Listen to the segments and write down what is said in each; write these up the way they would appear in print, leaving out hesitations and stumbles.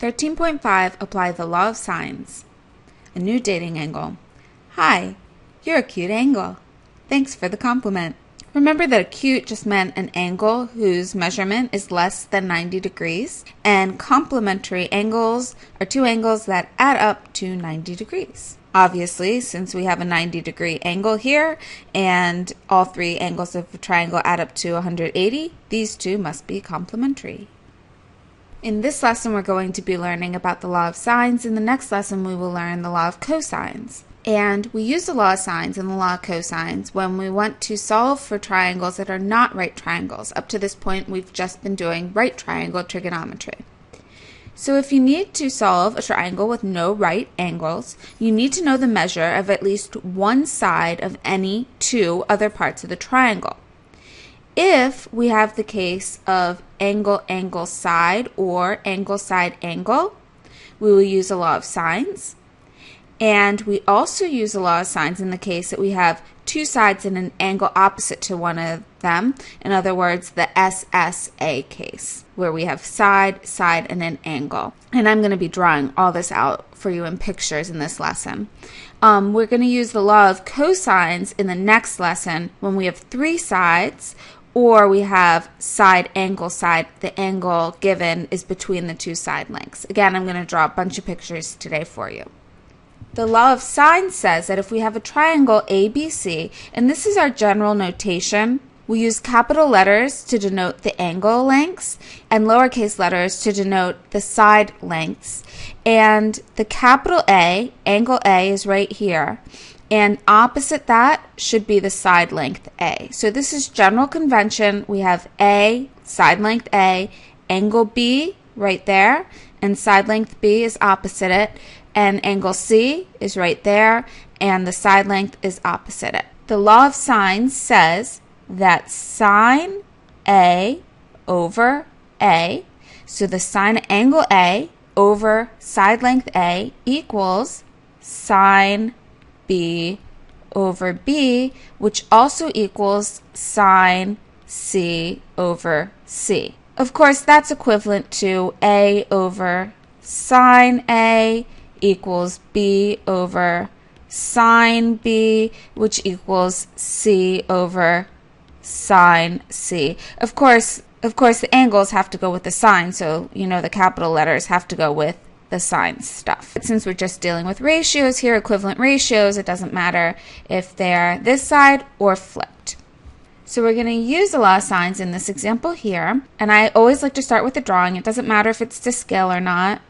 13.5, apply the law of sines. A new dating angle. Hi, you're a cute angle. Thanks for the compliment. Remember that acute just meant an angle whose measurement is less than 90 degrees, and complementary angles are two angles that add up to 90 degrees. Obviously, since we have a 90-degree angle here, and all three angles of a triangle add up to 180, these two must be complementary. In this lesson, we're going to be learning about the law of sines. In the next lesson, we will learn the law of cosines. And we use the law of sines and the law of cosines when we want to solve for triangles that are not right triangles. Up to this point, we've just been doing right triangle trigonometry. So if you need to solve a triangle with no right angles, you need to know the measure of at least one side of any two other parts of the triangle. If we have the case of angle, angle, side, or angle, side, angle, we will use the law of sines. And we also use the law of sines in the case that we have two sides and an angle opposite to one of them. In other words, the SSA case, where we have side, side, and an angle. And I'm going to be drawing all this out for you in pictures in this lesson. We're going to use the law of cosines in the next lesson when we have three sides, or we have side, angle, side. The angle given is between the two side lengths. Again, I'm going to draw a bunch of pictures today for you. The law of sines says that if we have a triangle ABC, and this is our general notation, we use capital letters to denote the angle lengths and lowercase letters to denote the side lengths. And the capital A, angle A, is right here. And opposite that should be the side length A. So this is general convention. We have A, side length A, angle B right there, and side length B is opposite it. And angle C is right there, and the side length is opposite it. The law of sines says that sine A over A, so the sine angle A over side length A equals sine B over B, which also equals sine C over C. Of course, that's equivalent to A over sine A equals B over sine B, which equals C over sine C. Of course, the angles have to go with the sine, so you know the capital letters have to go with the sine stuff. But since we're just dealing with ratios here, equivalent ratios, it doesn't matter if they're this side or flipped. So we're going to use the law of sines in this example here, and I always like to start with the drawing. It doesn't matter if it's to scale or not.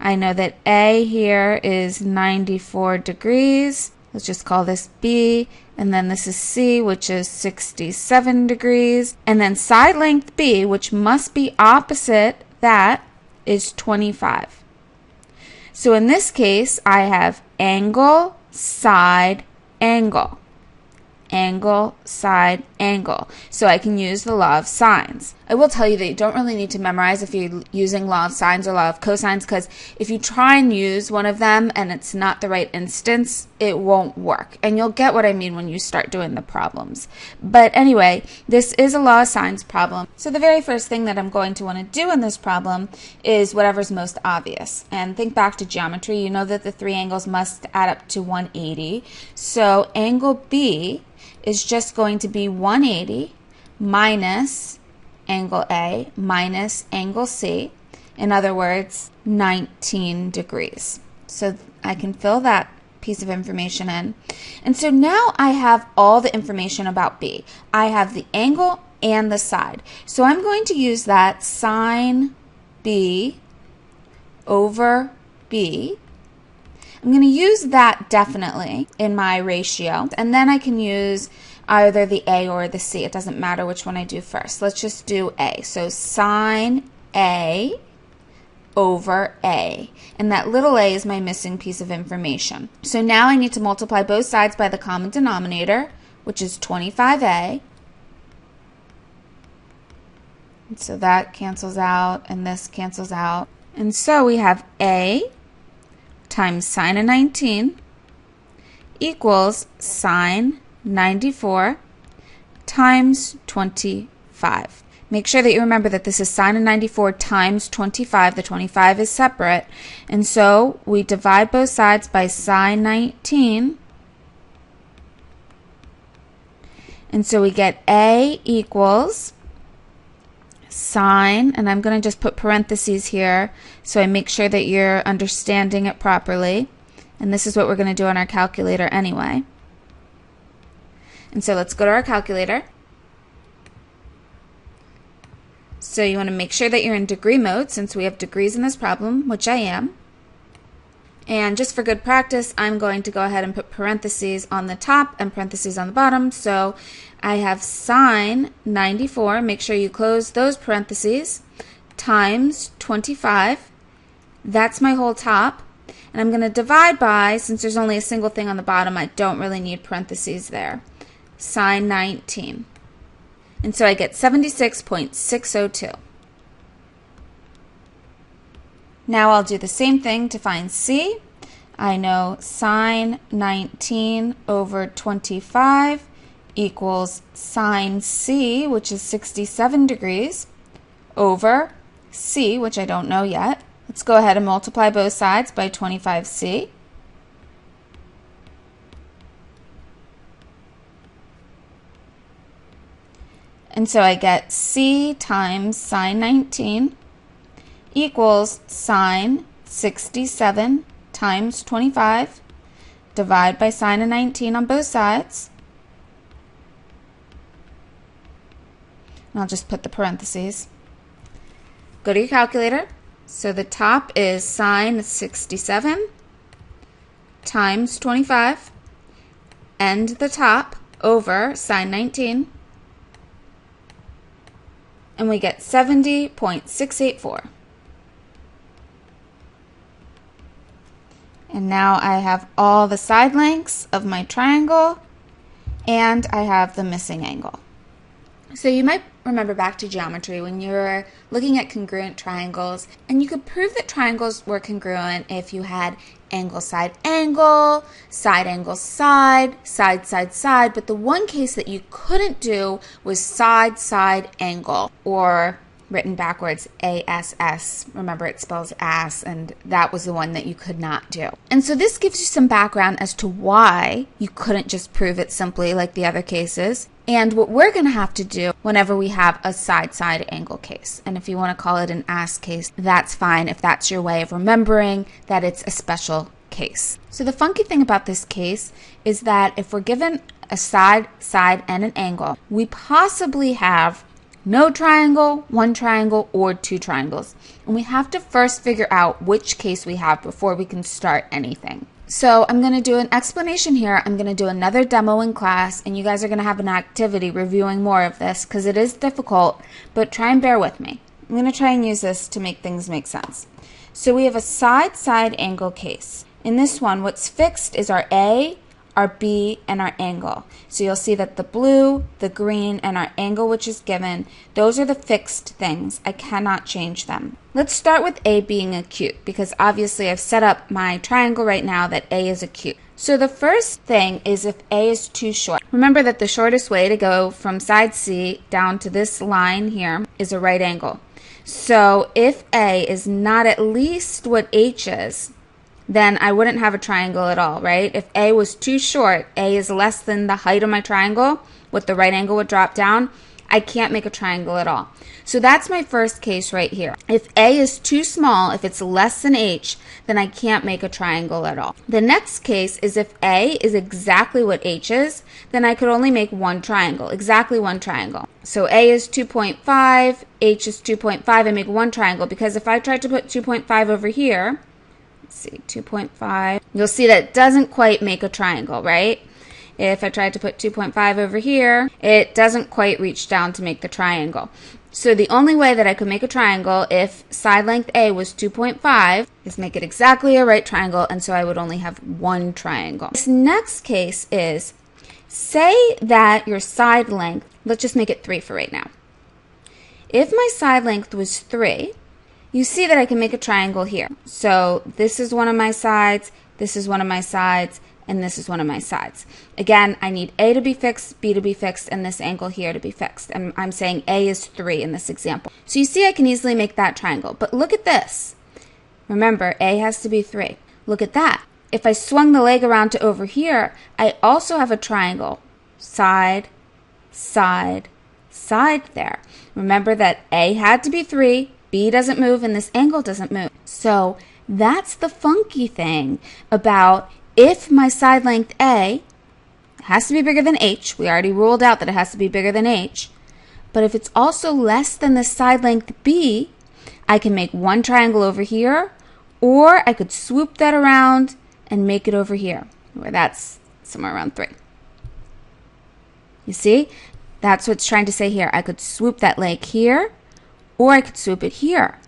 I know that A here is 94 degrees. Let's just call this B. And then this is C, which is 67 degrees. And then side length B, which must be opposite that, is 25. So in this case, I have angle, side, angle. Angle, side, angle. So I can use the law of sines. I will tell you that you don't really need to memorize if you're using law of sines or law of cosines, because if you try and use one of them and it's not the right instance, it won't work. And you'll get what I mean when you start doing the problems. But anyway, this is a law of sines problem. So the very first thing that I'm going to want to do in this problem is whatever's most obvious. And think back to geometry. You know that the three angles must add up to 180. So angle B is just going to be 180 minus angle A minus angle C. In other words, 19 degrees. So I can fill that piece of information in. And so now I have all the information about B. I have the angle and the side. So I'm going to use that sine B over B. I'm going to use that definitely in my ratio, and then I can use either the A or the C. It doesn't matter which one I do first. Let's just do A. So sine A over A, and that little a is my missing piece of information. So now I need to multiply both sides by the common denominator, which is 25A. And so that cancels out, and this cancels out. And so we have A times sine of 19 equals sine 94 times 25. make sure that you remember that this is sine of 94 times 25. The 25 is separate. And so we divide both sides by sine 19. And so we get A equals sine, and I'm going to just put parentheses here so I make sure that you're understanding it properly. And this is what we're going to do on our calculator anyway. And so let's go to our calculator. So you want to make sure that you're in degree mode since we have degrees in this problem, which I am. And just for good practice, I'm going to go ahead and put parentheses on the top and parentheses on the bottom. So I have sine 94, make sure you close those parentheses, times 25. That's my whole top. And I'm going to divide by, since there's only a single thing on the bottom, I don't really need parentheses there, sine 19. And so I get 76.602. Now I'll do the same thing to find C. I know sine 19 over 25 equals sine C, which is 67 degrees, over C, which I don't know yet. Let's go ahead and multiply both sides by 25C. And so I get C times sine 19 equals sine 67 times 25, divide by sine of 19 on both sides. And I'll just put the parentheses. Go to your calculator. So the top is sine 67 times 25, and the top over sine 19. And we get 70.684. And now I have all the side lengths of my triangle, and I have the missing angle. So you might remember back to geometry when you were looking at congruent triangles, and you could prove that triangles were congruent if you had angle, side angle, side angle, side, side, side, side, but the one case that you couldn't do was side, side angle, or written backwards, ASS. Remember, it spells ass, and that was the one that you could not do. And so this gives you some background as to why you couldn't just prove it simply like the other cases, and what we're going to have to do whenever we have a side-side angle case. And if you want to call it an ass case, that's fine if that's your way of remembering that it's a special case. So the funky thing about this case is that if we're given a side, side, and an angle, we possibly have no triangle, one triangle, or two triangles. And we have to first figure out which case we have before we can start anything. So I'm going to do an explanation here. I'm going to do another demo in class, and you guys are going to have an activity reviewing more of this because it is difficult, but try and bear with me. I'm going to try and use this to make things make sense. So we have a side-side angle case. In this one, what's fixed is our A, our B, and our angle. So you'll see that the blue, the green, and our angle which is given, those are the fixed things. I cannot change them. Let's start with A being acute because obviously I've set up my triangle right now that A is acute. So the first thing is if A is too short. Remember that the shortest way to go from side C down to this line here is a right angle. So if A is not at least what H is, then I wouldn't have a triangle at all, right? If A was too short, A is less than the height of my triangle, what the right angle would drop down, I can't make a triangle at all. So that's my first case right here. If A is too small, if it's less than H, then I can't make a triangle at all. The next case is if A is exactly what H is, then I could only make one triangle, exactly one triangle. So A is 2.5, H is 2.5, I make one triangle because if I tried to put 2.5 over here, see, 2.5. You'll see that it doesn't quite make a triangle, right? If I tried to put 2.5 over here, it doesn't quite reach down to make the triangle. So the only way that I could make a triangle if side length A was 2.5 is make it exactly a right triangle, and so I would only have one triangle. This next case is, say that your side length, let's just make it 3 for right now. If my side length was 3, you see that I can make a triangle here. So this is one of my sides, this is one of my sides, and this is one of my sides. Again, I need A to be fixed, B to be fixed, and this angle here to be fixed. And I'm saying A is 3 in this example. So you see I can easily make that triangle. But look at this. Remember, A has to be 3. Look at that. If I swung the leg around to over here, I also have a triangle. Side, side, side there. Remember that A had to be 3, B doesn't move, and this angle doesn't move. So that's the funky thing about if my side length A has to be bigger than H. We already ruled out that it has to be bigger than H. But if it's also less than the side length B, I can make one triangle over here, or I could swoop that around and make it over here, where that's somewhere around 3. You see? That's what it's trying to say here. I could swoop that leg here, or I could swoop it here.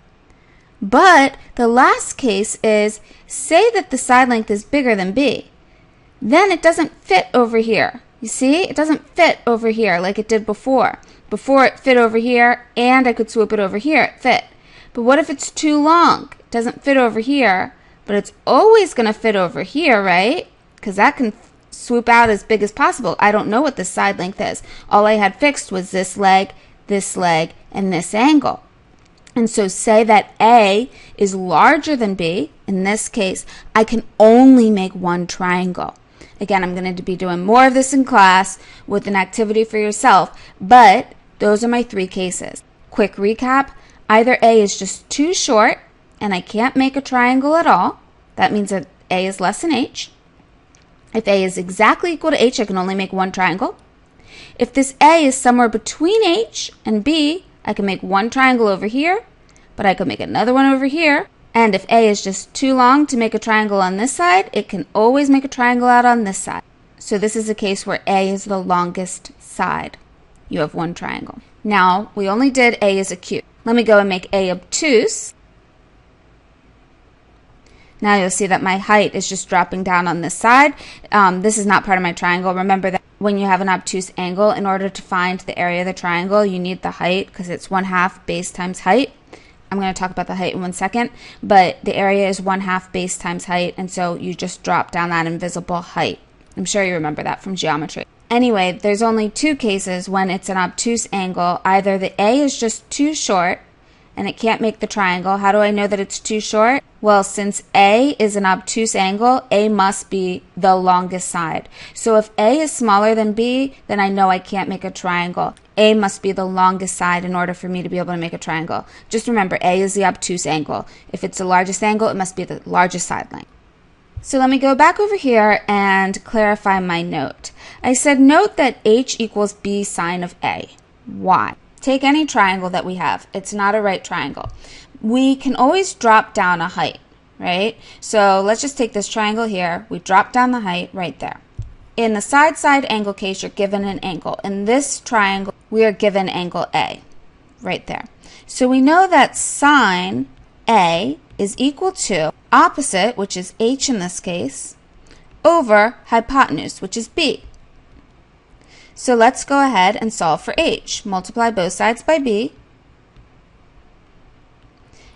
But the last case is, say that the side length is bigger than B. Then it doesn't fit over here. You see? It doesn't fit over here like it did before. Before it fit over here, and I could swoop it over here. It fit. But what if it's too long? It doesn't fit over here, but it's always going to fit over here, right? Because that can swoop out as big as possible. I don't know what the side length is. All I had fixed was this leg, and this angle. And so say that A is larger than B. In this case, I can only make one triangle. Again, I'm going to be doing more of this in class with an activity for yourself, but those are my 3 cases. Quick recap, either A is just too short and I can't make a triangle at all. That means that A is less than H. If A is exactly equal to H, I can only make one triangle. If this A is somewhere between H and B, I can make one triangle over here, but I could make another one over here. And if A is just too long to make a triangle on this side, it can always make a triangle out on this side. So this is a case where A is the longest side. You have one triangle. Now, we only did A is acute. Let me go and make A obtuse. Now you'll see that my height is just dropping down on this side. This is not part of my triangle. Remember that when you have an obtuse angle, in order to find the area of the triangle, you need the height because it's 1/2 base times height. I'm going to talk about the height in 1 second, but the area is 1/2 base times height, and so you just drop down that invisible height. I'm sure you remember that from geometry. Anyway, there's only 2 cases when it's an obtuse angle. Either the A is just too short, and it can't make the triangle. How do I know that it's too short? Well, since A is an obtuse angle, A must be the longest side. So if A is smaller than B, then I know I can't make a triangle. A must be the longest side in order for me to be able to make a triangle. Just remember, A is the obtuse angle. If it's the largest angle, it must be the largest side length. So let me go back over here and clarify my note. I said note that H equals B sine of A. Why? Take any triangle that we have. It's not a right triangle. We can always drop down a height, right? So let's just take this triangle here. We drop down the height right there. In the side-side angle case, you're given an angle. In this triangle, we are given angle A, right there. So we know that sine A is equal to opposite, which is H in this case, over hypotenuse, which is B. So let's go ahead and solve for H. Multiply both sides by B,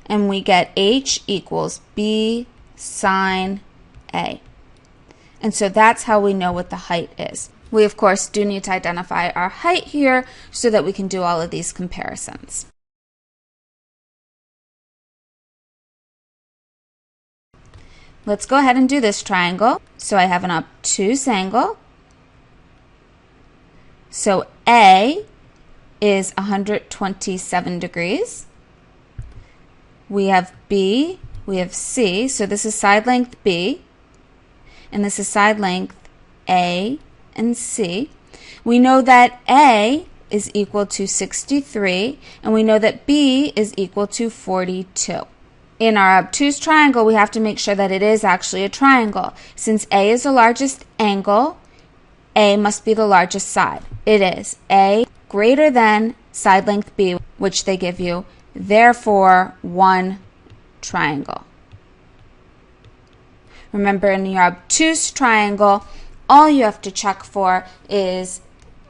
and we get H equals B sine A. And so that's how we know what the height is. We, of course, do need to identify our height here so that we can do all of these comparisons. Let's go ahead and do this triangle. So I have an obtuse angle. So A is 127 degrees. We have B, we have C, so this is side length B, and this is side length A and C. We know that A is equal to 63, and we know that B is equal to 42. In our obtuse triangle, we have to make sure that it is actually a triangle. Since A is the largest angle, A must be the largest side. It is A greater than side length B, which they give you, therefore one triangle. Remember, in your obtuse triangle, all you have to check for is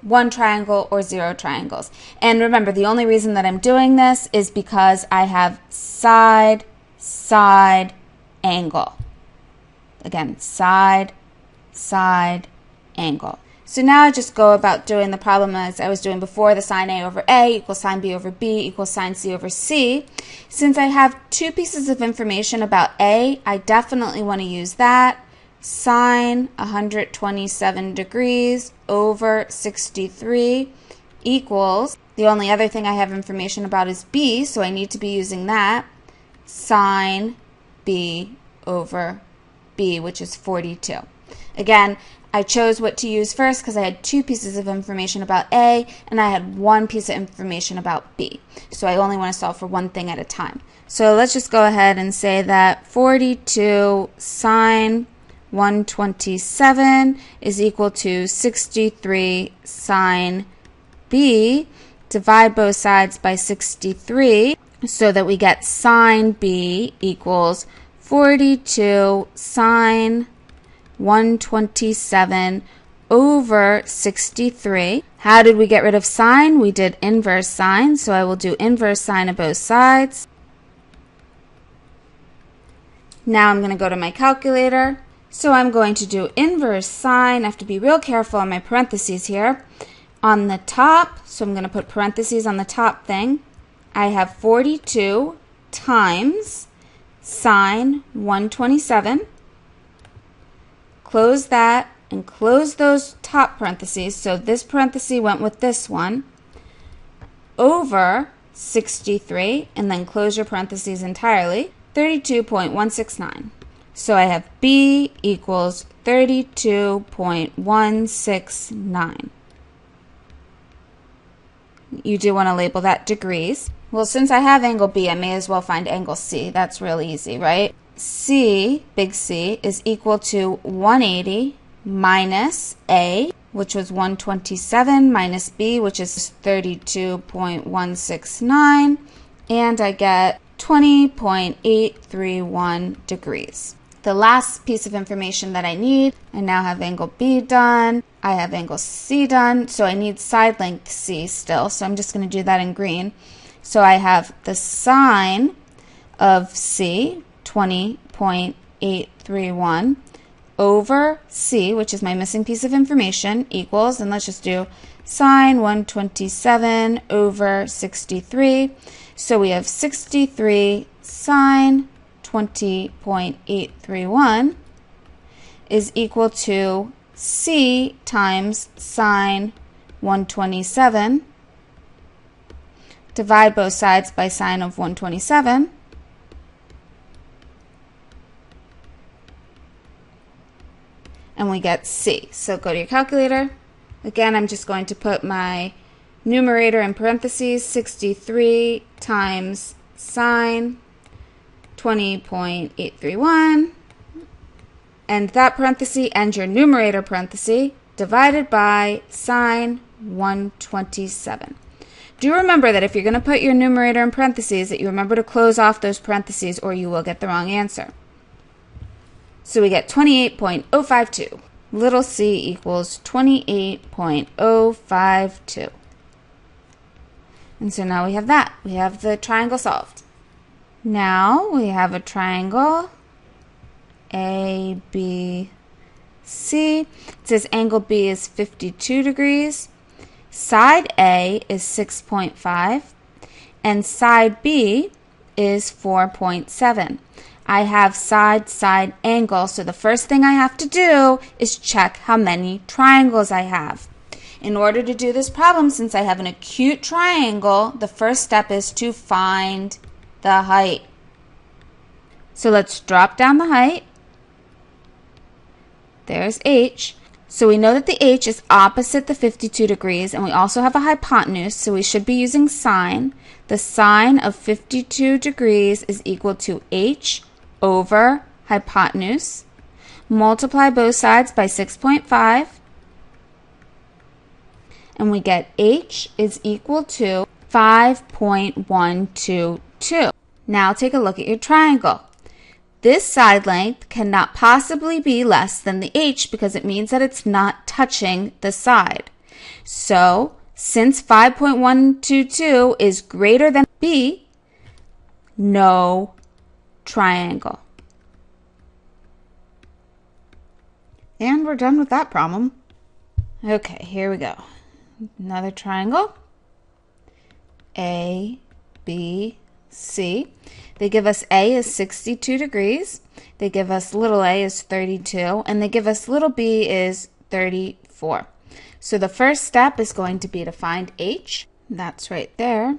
one triangle or 0 triangles. And remember, the only reason that I'm doing this is because I have side, side, angle. Again, side, side angle. So now I just go about doing the problem as I was doing before, the sine A over A equals sine B over B equals sine C over C. Since I have two pieces of information about A, I definitely want to use that. Sine 127 degrees over 63 equals, the only other thing I have information about is B, so I need to be using that, sine B over B, which is 42. Again, I chose what to use first because I had two pieces of information about A and I had one piece of information about B. So I only want to solve for one thing at a time. So let's just go ahead and say that 42 sine 127 is equal to 63 sine B. Divide both sides by 63 so that we get sine B equals 42 sine 127 over 63. How did we get rid of sine? We did inverse sine, so I will do inverse sine of both sides. Now I'm going to go to my calculator. So I'm going to do inverse sine. I have to be real careful on my parentheses here. On the top, so I'm going to put parentheses on the top thing, I have 42 times sine 127. Close that and close those top parentheses, so this parenthesis went with this one, over 63, and then close your parentheses entirely, 32.169. So I have B equals 32.169. You do want to label that degrees. Well, since I have angle B, I may as well find angle C. That's really easy, right? C, big C, is equal to 180 minus A, which was 127, minus B, which is 32.169, and I get 20.831 degrees. The last piece of information that I need, I now have angle B done, I have angle C done, so I need side length C still, so I'm just going to do that in green. So I have the sine of C, 20.831, over C, which is my missing piece of information, equals, and let's just do sine 127 over 63. So we have 63 sine 20.831 is equal to C times sine 127. Divide both sides by sine of 127. And we get C. So go to your calculator. Again, I'm just going to put my numerator in parentheses, 63 times sine 20.831, and that parenthesis and your numerator parenthesis divided by sine 127. Do remember that if you're going to put your numerator in parentheses, that you remember to close off those parentheses or you will get the wrong answer. So we get 28.052. Little c equals 28.052. And so now we have that. We have the triangle solved. Now we have a triangle A, B, C. It says angle B is 52 degrees. Side A is 6.5 and side B is 4.7. I have side angle, so the first thing I have to do is check how many triangles I have. In order to do this problem, since I have an acute triangle, the first step is to find the height. So let's drop down the height. There's H. So we know that the H is opposite the 52 degrees, and we also have a hypotenuse, so we should be using sine. The sine of 52 degrees is equal to H over hypotenuse. Multiply both sides by 6.5, and we get H is equal to 5.122. Now take a look at your triangle. This side length cannot possibly be less than the H because it means that it's not touching the side. So, since 5.122 is greater than B, no triangle. And we're done with that problem. Okay, here we go. Another triangle. A, B, C. They give us A is 62 degrees. They give us little a is 32. And they give us little b is 34. So the first step is going to be to find H. That's right there.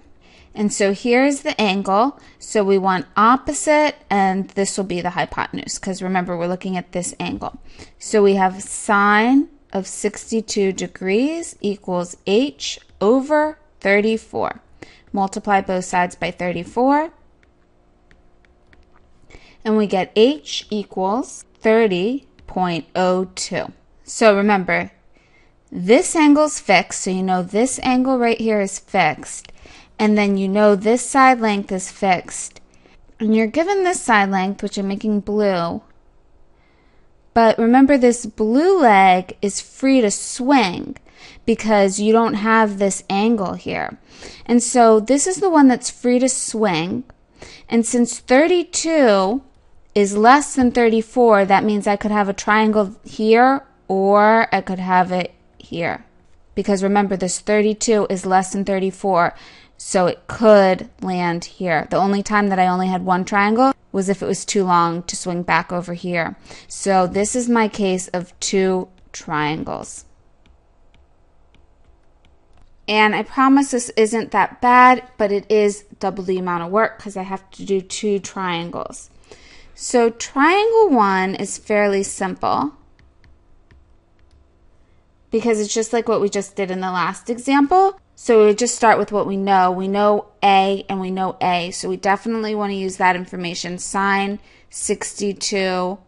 And so here's the angle. So we want opposite, and this will be the hypotenuse, because remember, we're looking at this angle. So we have sine of 62 degrees equals H over 34. Multiply both sides by 34. And we get H equals 30.02. So remember, this angle's fixed, so you know this angle right here is fixed. And then you know this side length is fixed. And you're given this side length, which I'm making blue. But remember, this blue leg is free to swing because you don't have this angle here. And so this is the one that's free to swing. And since 32 is less than 34, that means I could have a triangle here or I could have it here. Because remember, this 32 is less than 34. So it could land here. The only time that I only had one triangle was if it was too long to swing back over here. So this is my case of two triangles. And I promise this isn't that bad, but it is double the amount of work because I have to do two triangles. So triangle 1 is fairly simple because it's just like what we just did in the last example. So we would just start with what we know. We know A and we know A. So we definitely want to use that information. Sine 62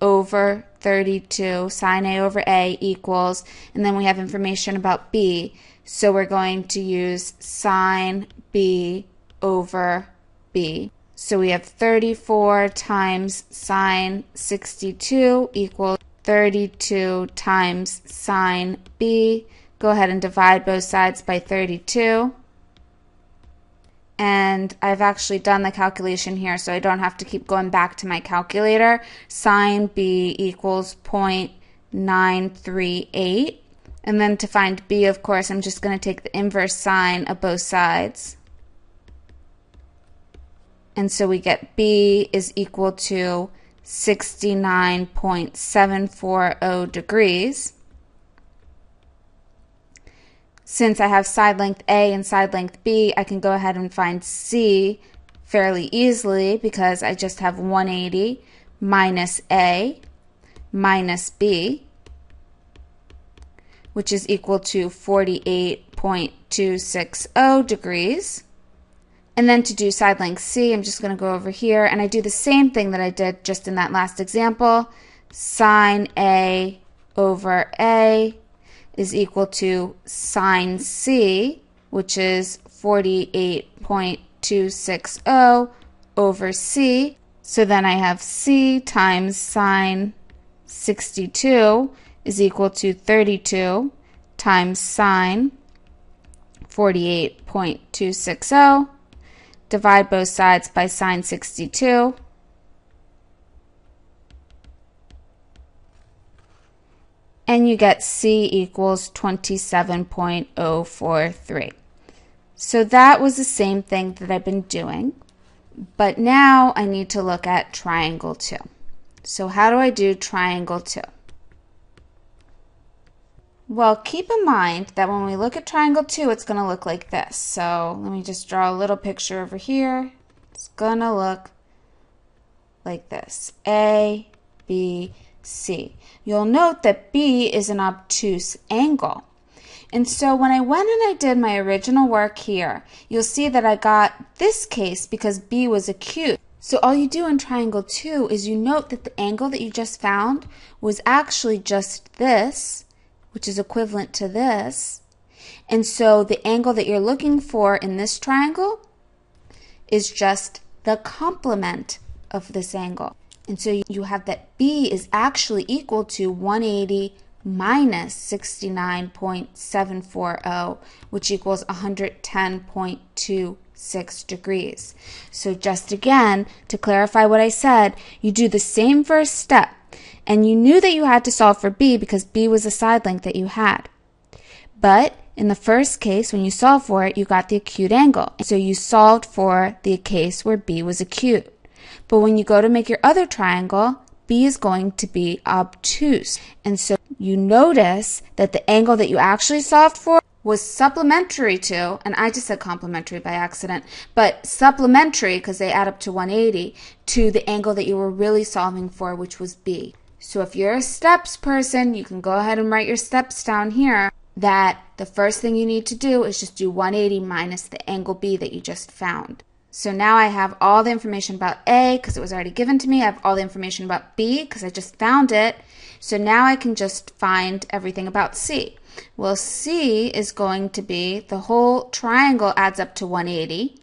over 32. Sine A over A equals. And then we have information about B. So we're going to use sine B over B. So we have 34 times sine 62 equals 32 times sine B. Go ahead and divide both sides by 32. And I've actually done the calculation here, so I don't have to keep going back to my calculator. Sine B equals 0.938. And then to find B, of course, I'm just going to take the inverse sine of both sides. And so we get B is equal to 69.740 degrees. Since I have side length A and side length B, I can go ahead and find C fairly easily because I just have 180 minus A minus B, which is equal to 48.260 degrees. And then to do side length C, I'm just going to go over here and I do the same thing that I did just in that last example. Sine A over A is equal to sine C, which is 48.260 over C. So then I have C times sine 62 is equal to 32 times sine 48.260. Divide both sides by sine 62. And you get C equals 27.043. So that was the same thing that I've been doing, but now I need to look at triangle 2. So how do I do triangle 2? Well, keep in mind that when we look at triangle 2, it's going to look like this. So let me just draw a little picture over here. It's going to look like this. A, B, C. You'll note that B is an obtuse angle. And so when I went and I did my original work here, you'll see that I got this case because B was acute. So all you do in triangle 2 is you note that the angle that you just found was actually just this, which is equivalent to this. And so the angle that you're looking for in this triangle is just the complement of this angle. And so you have that B is actually equal to 180 minus 69.740, which equals 110.26 degrees. So just again, to clarify what I said, you do the same first step. And you knew that you had to solve for b because b was a side length that you had. But in the first case, when you solved for it, you got the acute angle. So you solved for the case where b was acute. But when you go to make your other triangle, b is going to be obtuse. And so you notice that the angle that you actually solved for was supplementary to, and I just said complementary by accident, but supplementary, because they add up to 180, to the angle that you were really solving for, which was b. So if you're a steps person, you can go ahead and write your steps down here, that the first thing you need to do is just do 180 minus the angle b that you just found. So now I have all the information about A because it was already given to me. I have all the information about B because I just found it. So now I can just find everything about C. Well, C is going to be the whole triangle adds up to 180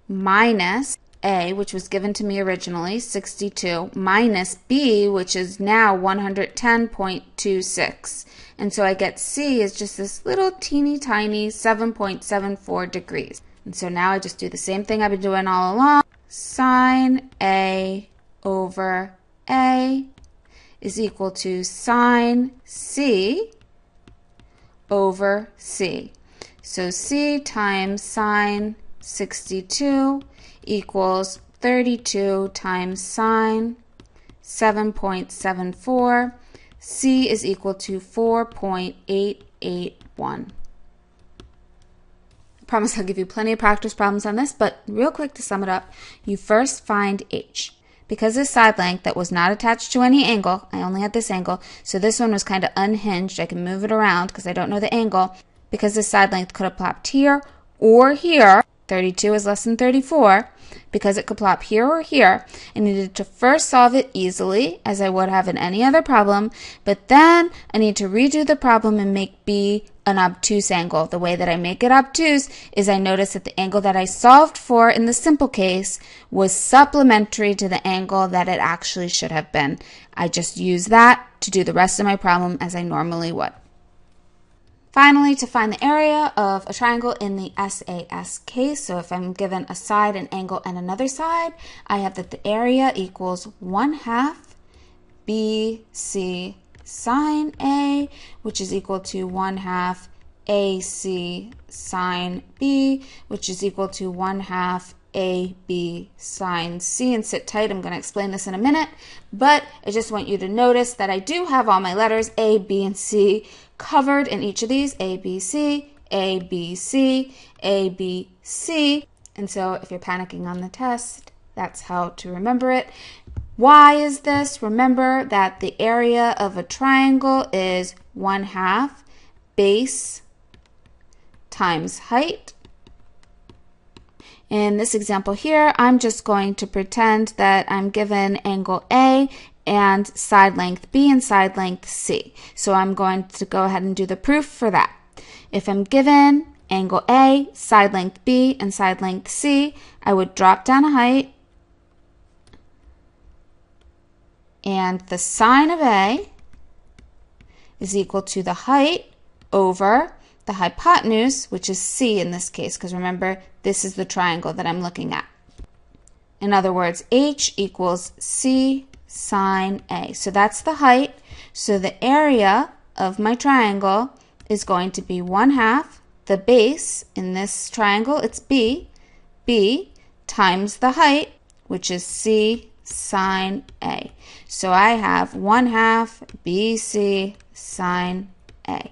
minus A, which was given to me originally, 62, minus B, which is now 110.26. And so I get C is just this little teeny tiny 7.74 degrees. And so now I just do the same thing I've been doing all along. Sine A over A is equal to sine C over C. So C times sine 62 equals 32 times sine 7.74. C is equal to 4.881. I promise I'll give you plenty of practice problems on this, but real quick to sum it up, you first find H. Because this side length that was not attached to any angle, I only had this angle, so this one was kind of unhinged. I can move it around because I don't know the angle. Because this side length could have plopped here or here, 32 is less than 34, because it could plop here or here, I needed to first solve it easily, as I would have in any other problem, but then I need to redo the problem and make B an obtuse angle. The way that I make it obtuse is I notice that the angle that I solved for in the simple case was supplementary to the angle that it actually should have been. I just use that to do the rest of my problem as I normally would. Finally, to find the area of a triangle in the SAS case, so if I'm given a side, an angle, and another side, I have that the area equals 1/2 BC sine A, which is equal to 1/2 AC sine B, which is equal to 1/2 AB sine C. And sit tight, I'm going to explain this in a minute, but I just want you to notice that I do have all my letters A, B, and C covered in each of these, A, B, C, A, B, C, A, B, C. And so if you're panicking on the test, that's how to remember it. Why is this? Remember that the area of a triangle is 1/2 base times height. In this example here, I'm just going to pretend that I'm given angle A and side length B and side length C. So I'm going to go ahead and do the proof for that. If I'm given angle A, side length B, and side length C, I would drop down a height, and the sine of A is equal to the height over the hypotenuse, which is C in this case, because remember, this is the triangle that I'm looking at. In other words, H equals C sine A. So that's the height. So the area of my triangle is going to be 1/2 the base. In this triangle, it's B times the height, which is C sine A. So I have 1/2 BC sine A.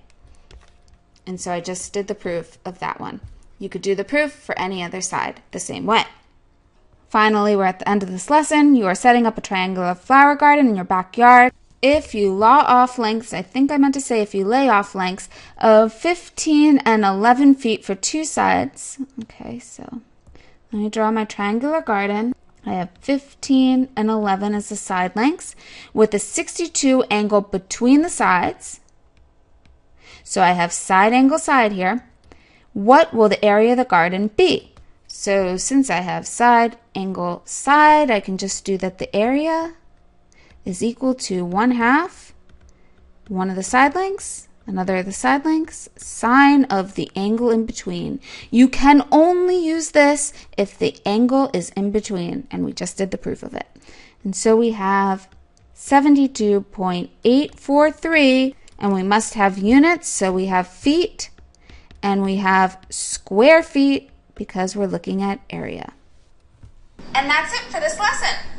And so I just did the proof of that one. You could do the proof for any other side the same way. Finally, we're at the end of this lesson. You are setting up a triangular flower garden in your backyard. If you law off lengths, I think I meant to say if you lay off lengths of 15 and 11 feet for two sides. Okay, so let me draw my triangular garden. I have 15 and 11 as the side lengths with a 62 angle between the sides. So I have side angle side here. What will the area of the garden be? So since I have side angle side, I can just do that the area is equal to 1/2 one of the side lengths, another of the side lengths, sine of the angle in between. You can only use this if the angle is in between, and we just did the proof of it. And so we have 72.843, and we must have units, so we have feet, and we have square feet because we're looking at area. And that's it for this lesson.